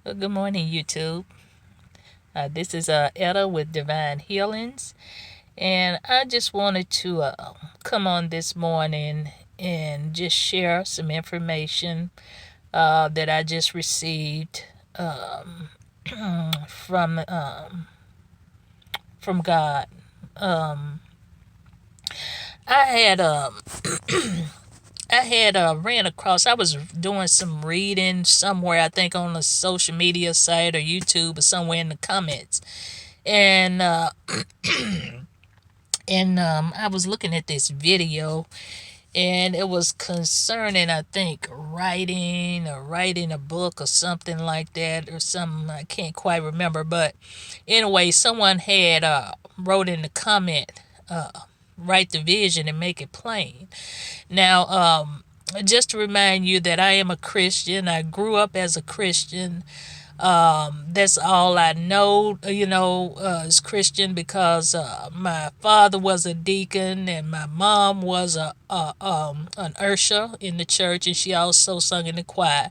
Well, good morning, YouTube. This is Etta with Divine Healings, and I just wanted to come on this morning and just share some information that I just received um, from from God. Um, I had ran across. I was doing some reading somewhere. I think on a social media site or YouTube or somewhere in the comments, and I was looking at this video, and it was concerning, I think, writing a book or something like that, or something I can't quite remember. But anyway, someone had wrote in the comment, uh, write the vision and make it plain. Now, just to remind you that I am a Christian. I grew up as a Christian. That's all I know, as Christian, because my father was a deacon and my mom was an usher in the church, and she also sung in the choir.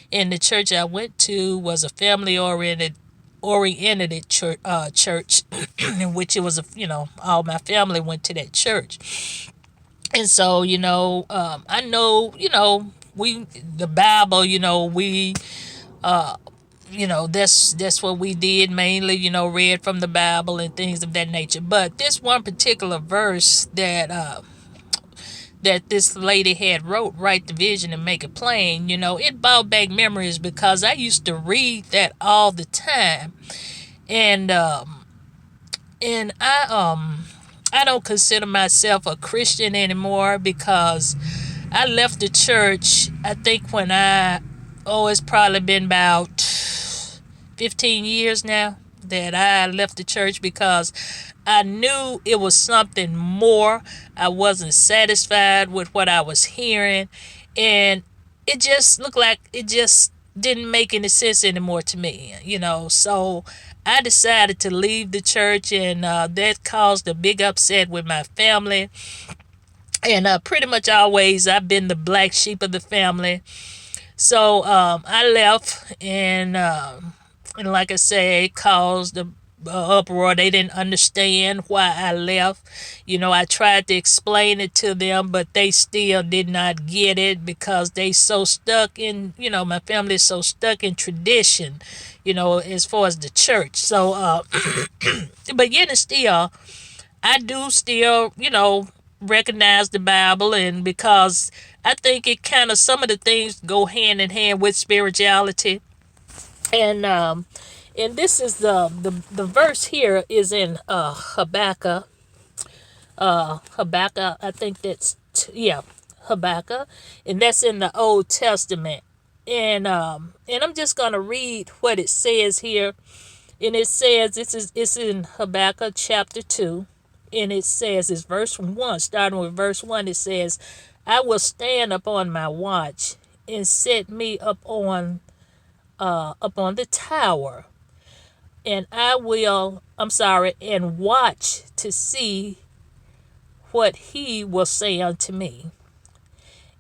And the church I went to was a family oriented church, in which it was all my family went to that church. And so, I know, we the Bible, we that's what we did mainly, read from the Bible and things of that nature. But this one particular verse that this lady had wrote, write the vision and make it plain, it brought back memories, because I used to read that all the time. And I don't consider myself a Christian anymore, because I left the church, I think, it's probably been about 15 years now that I left the church, because I knew it was something more. I wasn't satisfied with what I was hearing, and it just looked like it just didn't make any sense anymore to me. So I decided to leave the church, and that caused a big upset with my family. And pretty much always I've been the black sheep of the family. So I left, and like I say, it caused the uproar. They didn't understand why I left. I tried to explain it to them, but they still did not get it, because they so stuck in, my family is so stuck in tradition, as far as the church. So, but yet and still, I do still, recognize the Bible, and because I think it kind of, some of the things go hand in hand with spirituality. And this is the verse here is in Habakkuk. I think yeah, Habakkuk, and that's in the Old Testament. And I'm just gonna read what it says here. And it says, it's in Habakkuk chapter 2, and it says, it's verse 1, starting with verse 1. It says, I will stand upon my watch and set me upon the tower, and and watch to see what he will say unto me,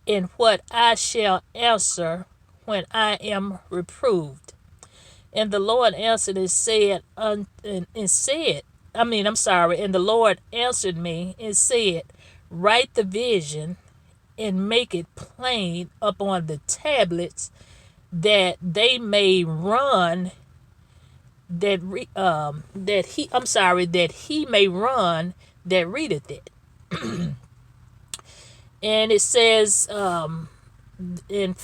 and what I shall answer when I am reproved. And the Lord answered and said, and the Lord answered me and said, write the vision and make it plain upon the tablets, that they may run, that he may run that readeth it. And it says, in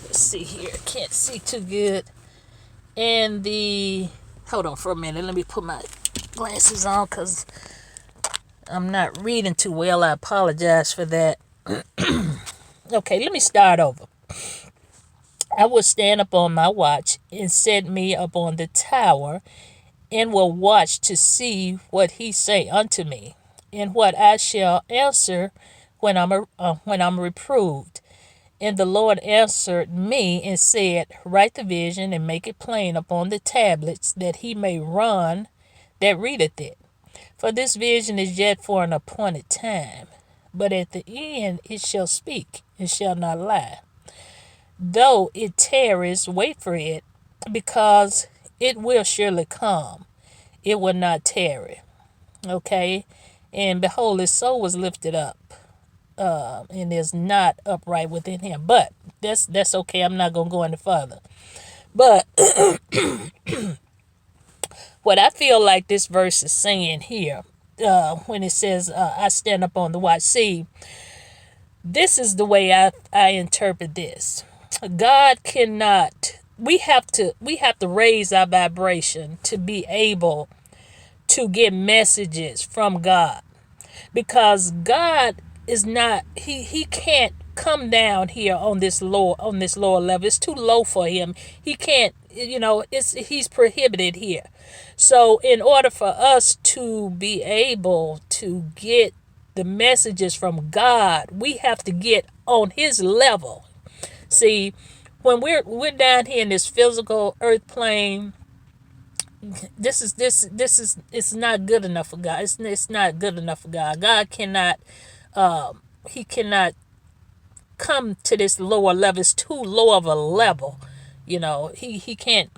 let's see here, can't see too good. And the hold on for a minute, let me put my glasses on, because I'm not reading too well. I apologize for that. Okay, let me start over. I will stand upon my watch and set me upon the tower, and will watch to see what he say unto me, and what I shall answer when I'm reproved. And the Lord answered me and said, write the vision and make it plain upon the tablets, that he may run that readeth it. For this vision is yet for an appointed time, but at the end it shall speak and shall not lie. Though it tarries, wait for it, because it will surely come. It will not tarry. Okay? And behold, his soul was lifted up, and is not upright within him. But that's okay. I'm not gonna go any further. But what I feel like this verse is saying here, when it says, "I stand up on the watch." See, this is the way I interpret this. God cannot. We have to raise our vibration to be able to get messages from God, because God is not, he can't come down here on this lower level. It's too low for him. He can't, he's prohibited here. So in order for us to be able to get the messages from God, we have to get on his level. See, when we're down here in this physical earth plane, this is it's not good enough for God. It's not good enough for God. God cannot, he cannot come to this lower level. It's too low of a level. He can't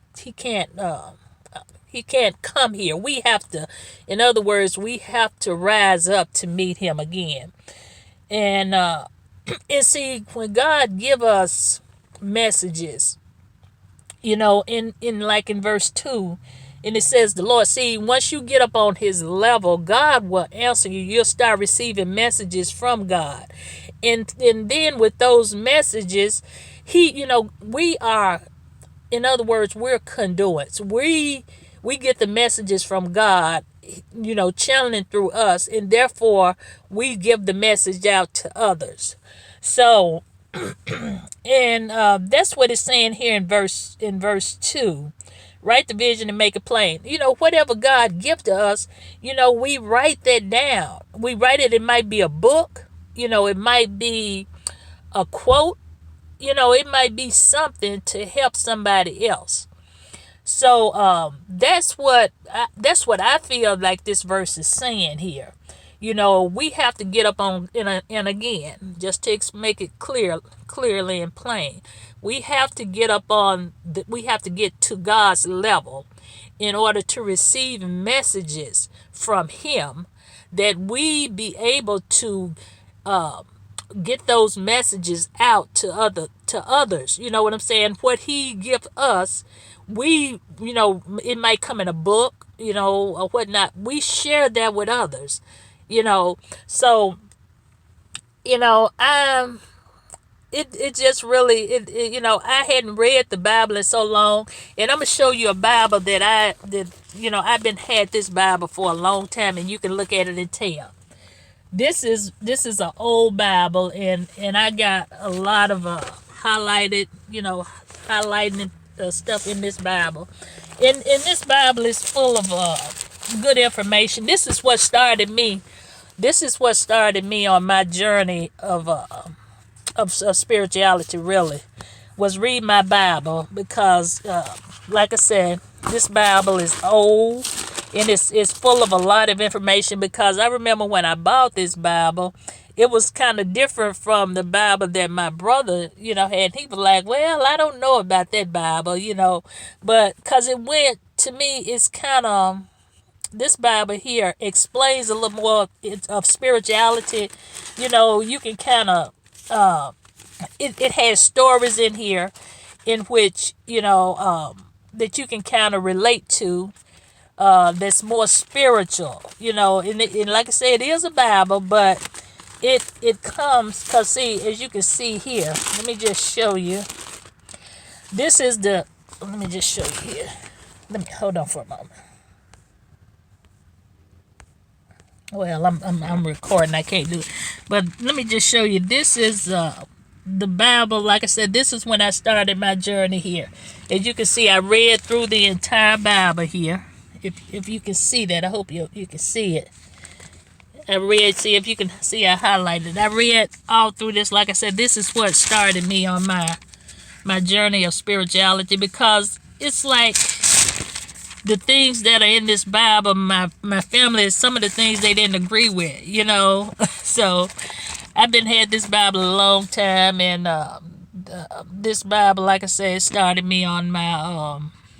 come here. We have to, in other words, we have to rise up to meet him again. And and see, when God give us messages, in like in verse 2, and it says, the Lord, see, once you get up on his level, God will answer you. You'll start receiving messages from God. And then with those messages, we are, in other words, we're conduits. We get the messages from God, channeling through us, and therefore we give the message out to others. So, and that's what it's saying here in verse 2. Write the vision and make it plain. Whatever God gives to us, we write that down. We write it. It might be a book. It might be a quote. It might be something to help somebody else. So that's what I feel like this verse is saying here. We have to get up on, and again, just to make it clearly and plain, we have to get up on. We have to get to God's level in order to receive messages from Him, that we be able to get those messages out to others. You know what I'm saying? What He gives us, it might come in a book, or whatnot. We share that with others. So it just really, I hadn't read the Bible in so long, and I'm gonna show you a Bible I've been had this Bible for a long time, and you can look at it and tell. This is an old Bible, and I got a lot of highlighting stuff in this Bible. And this Bible is full of good information. This is what started me. This is what started me on my journey of spirituality. Really, was read my Bible, because, like I said, this Bible is old, and it's full of a lot of information. Because I remember when I bought this Bible, it was kind of different from the Bible that my brother, had. He was like, "Well, I don't know about that Bible, but because it went to me, it's kind of." This Bible here explains a little more of spirituality. You can kind of, it has stories in here in which, that you can kind of relate to, that's more spiritual, and like I said, it is a Bible, but it comes, because, see, as you can see here, let me just show you. Let me just show you here. Let me hold on for a moment. Well, I'm recording. I can't do it, but let me just show you. This is the Bible. Like I said, this is when I started my journey here. As you can see, I read through the entire Bible here. If you can see that, I hope you can see it. I read. See if you can see. I highlighted. I read all through this. Like I said, this is what started me on my journey of spirituality, because it's like, the things that are in this Bible, my family, some of the things they didn't agree with, So I've been had this Bible a long time, and this Bible, like I said, started me on my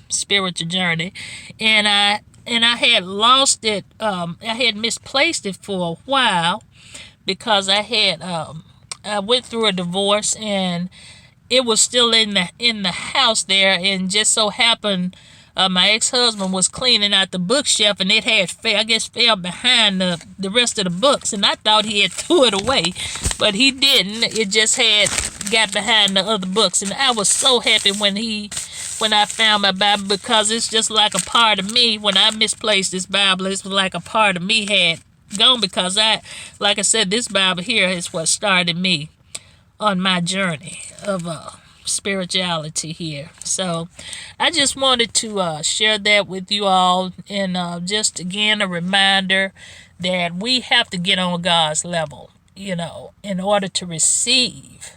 spiritual journey, and I had lost it. I had misplaced it for a while because I went through a divorce, and it was still in the house there, and just so happened my ex-husband was cleaning out the bookshelf, and it had fell behind the rest of the books, and I thought he had threw it away, but he didn't. It just had got behind the other books, and I was so happy when I found my Bible, because it's just like a part of me. When I misplaced this Bible, it was like a part of me had gone, because like I said, this Bible here is what started me on my journey of spirituality here. So I just wanted to share that with you all, and just again a reminder that we have to get on God's level, in order to receive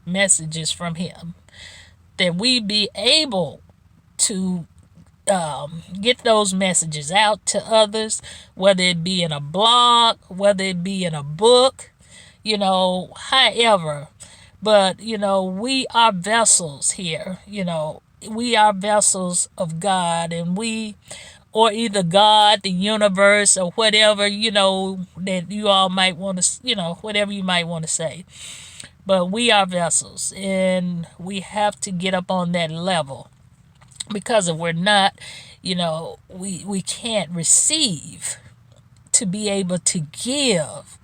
messages from Him, that we be able to get those messages out to others, whether it be in a blog, whether it be in a book, however. But, we are vessels here, we are vessels of God, and or either God, the universe, or whatever, that you all might want to, whatever you might want to say. But we are vessels, and we have to get up on that level, because if we're not, we can't receive to be able to give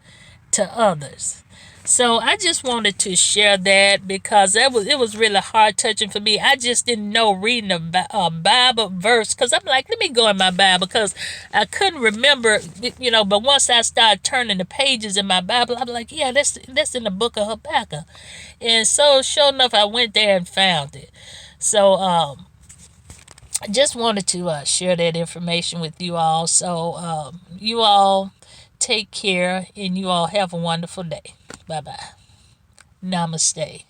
to others. So I just wanted to share that, because it was really heart touching for me. I just didn't know reading a Bible verse, because I'm like, let me go in my Bible, because I couldn't remember, But once I started turning the pages in my Bible, I'm like, yeah, that's in the book of Habakkuk, and so sure enough, I went there and found it. So I just wanted to share that information with you all. So you all take care, and you all have a wonderful day. Bye bye. Namaste.